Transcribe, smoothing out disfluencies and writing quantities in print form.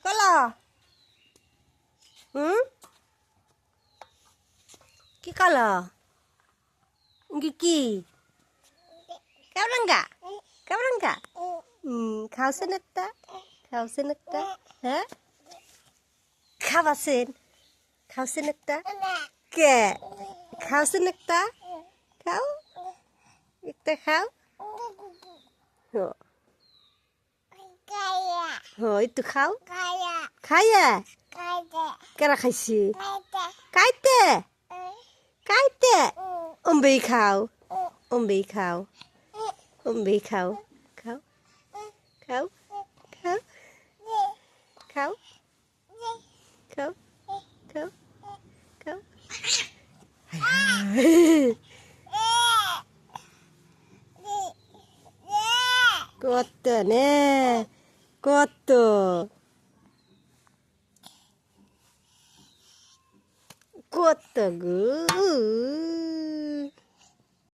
কলা হুম কি কলা কি কেমনগা কেমনগা খাওছেন একটা খাওছেন একটা হ্যাঁ খাওছেন একটা কে খাওছেন একটা খাও একটা খাও একটু খাও খাইয়া কেরা খাইছি কাইতে কাইতে অম্বেই খাও অম্বেই খাও অম্বেই খাও খাও খাও খাও খাও খাও খাও খাও কত নে কত কত গো